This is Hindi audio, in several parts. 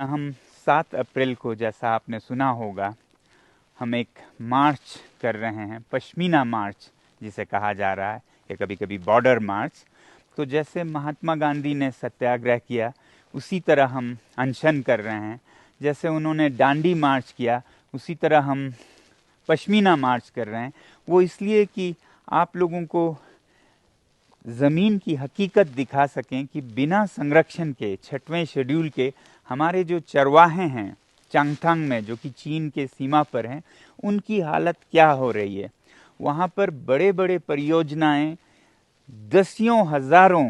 हम 7 अप्रैल को, जैसा आपने सुना होगा, हम एक मार्च कर रहे हैं, पश्मीना मार्च जिसे कहा जा रहा है, या कभी कभी बॉर्डर मार्च। तो जैसे महात्मा गांधी ने सत्याग्रह किया, उसी तरह हम अनशन कर रहे हैं। जैसे उन्होंने डांडी मार्च किया, उसी तरह हम पश्मीना मार्च कर रहे हैं। वो इसलिए कि आप लोगों को ज़मीन की हकीकत दिखा सकें कि बिना संरक्षण के 6वें शेड्यूल के हमारे जो चरवाहे हैं चांगथांग में, जो कि चीन के सीमा पर हैं, उनकी हालत क्या हो रही है। वहाँ पर बड़े बड़े परियोजनाएं दसियों हजारों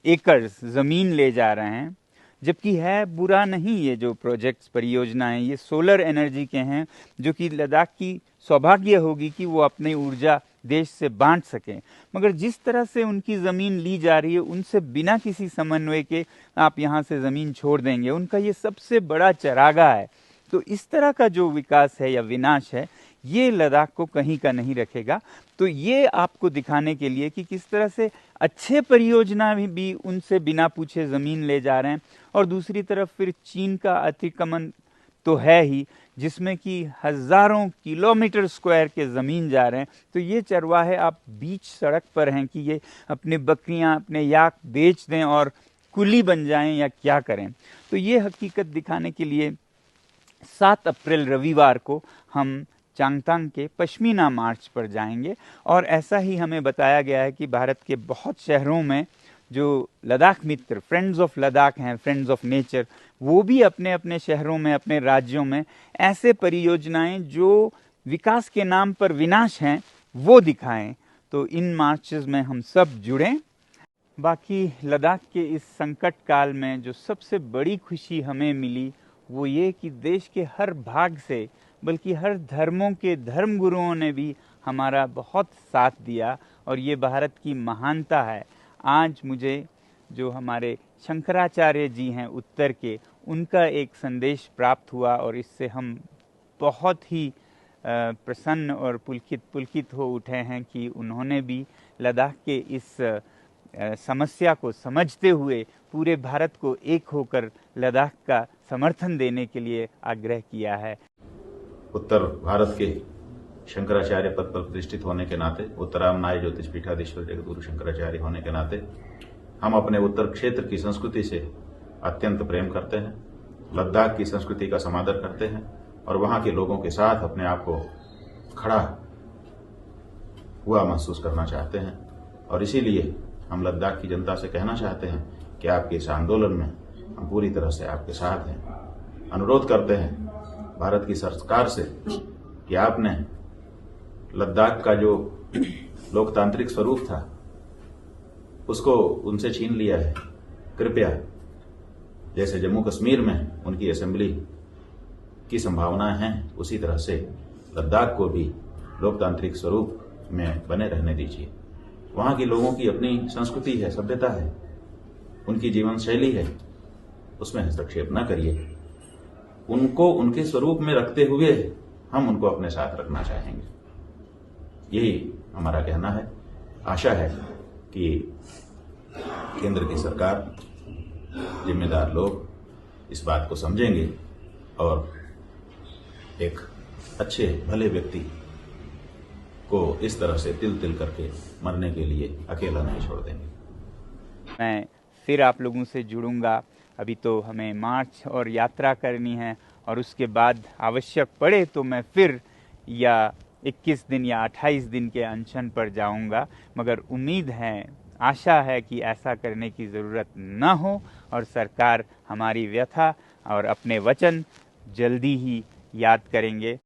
एकड़ ज़मीन ले जा रहे हैं, जबकि है बुरा नहीं। ये जो प्रोजेक्ट्स परियोजनाएं ये सोलर एनर्जी के हैं, जो कि लद्दाख की सौभाग्य होगी कि वो अपनी ऊर्जा देश से बांट सकें। मगर जिस तरह से उनकी ज़मीन ली जा रही है, उनसे बिना किसी समन्वय के आप यहाँ से ज़मीन छोड़ देंगे, उनका ये सबसे बड़ा चरागा है। तो इस तरह का जो विकास है या विनाश है, ये लद्दाख को कहीं का नहीं रखेगा। तो ये आपको दिखाने के लिए कि किस तरह से अच्छे परियोजना भी उनसे बिना पूछे ज़मीन ले जा रहे हैं, और दूसरी तरफ फिर चीन का अतिक्रमण तो है ही, जिसमें कि हजारों किलोमीटर स्क्वायर के ज़मीन जा रहे हैं। तो ये चरवाहे आप बीच सड़क पर हैं कि ये अपनी बकरियां, अपने याक बेच दें और कुली बन जाएं या क्या करें। तो ये हकीकत दिखाने के लिए 7 अप्रैल रविवार को हम चांगथांग के पश्मीना मार्च पर जाएंगे। और ऐसा ही हमें बताया गया है कि भारत के बहुत शहरों में जो लद्दाख मित्र, फ्रेंड्स ऑफ लद्दाख हैं, फ्रेंड्स ऑफ नेचर, वो भी अपने अपने शहरों में, अपने राज्यों में ऐसे परियोजनाएं जो विकास के नाम पर विनाश हैं, वो दिखाएं। तो इन मार्चेस में हम सब जुड़ें। बाकी लद्दाख के इस संकट काल में जो सबसे बड़ी खुशी हमें मिली, वो ये कि देश के हर भाग से, बल्कि हर धर्मों के धर्मगुरुओं ने भी हमारा बहुत साथ दिया। और ये भारत की महानता है। आज मुझे जो हमारे शंकराचार्य जी हैं उत्तर के, उनका एक संदेश प्राप्त हुआ, और इससे हम बहुत ही प्रसन्न और पुलकित हो उठे हैं कि उन्होंने भी लद्दाख के इस समस्या को समझते हुए पूरे भारत को एक होकर लद्दाख का समर्थन देने के लिए आग्रह किया है। उत्तर भारत के शंकराचार्य पद पर प्रतिष्ठित होने के नाते, उत्तरामनाय ज्योतिषपीठाधीश्वर जगद्गुरु शंकराचार्य होने के नाते, हम अपने उत्तर क्षेत्र की संस्कृति से अत्यंत प्रेम करते हैं, लद्दाख की संस्कृति का समादर करते हैं, और वहां के लोगों के साथ अपने आप को खड़ा हुआ महसूस करना चाहते हैं। और इसीलिए हम लद्दाख की जनता से कहना चाहते हैं कि आपके इस आंदोलन में हम पूरी तरह से आपके साथ हैं। अनुरोध करते हैं भारत की सरकार से कि आपने लद्दाख का जो लोकतांत्रिक स्वरूप था, उसको उनसे छीन लिया है। कृपया, जैसे जम्मू कश्मीर में उनकी असेंबली की संभावना है, उसी तरह से लद्दाख को भी लोकतांत्रिक स्वरूप में बने रहने दीजिए। वहां के लोगों की अपनी संस्कृति है, सभ्यता है, उनकी जीवन शैली है, उसमें हस्तक्षेप न करिए। उनको उनके स्वरूप में रखते हुए हम उनको अपने साथ रखना चाहेंगे। यही हमारा कहना है। आशा है कि केंद्र की सरकार, जिम्मेदार लोग इस बात को समझेंगे और एक अच्छे भले व्यक्ति को इस तरह से तिल तिल करके मरने के लिए अकेला नहीं छोड़ देंगे। मैं फिर आप लोगों से जुड़ूंगा। अभी तो हमें मार्च और यात्रा करनी है, और उसके बाद आवश्यक पड़े तो मैं फिर या 21 दिन या 28 दिन के अनशन पर जाऊंगा। मगर उम्मीद है, आशा है कि ऐसा करने की ज़रूरत न हो, और सरकार हमारी व्यथा और अपने वचन जल्दी ही याद करेंगे।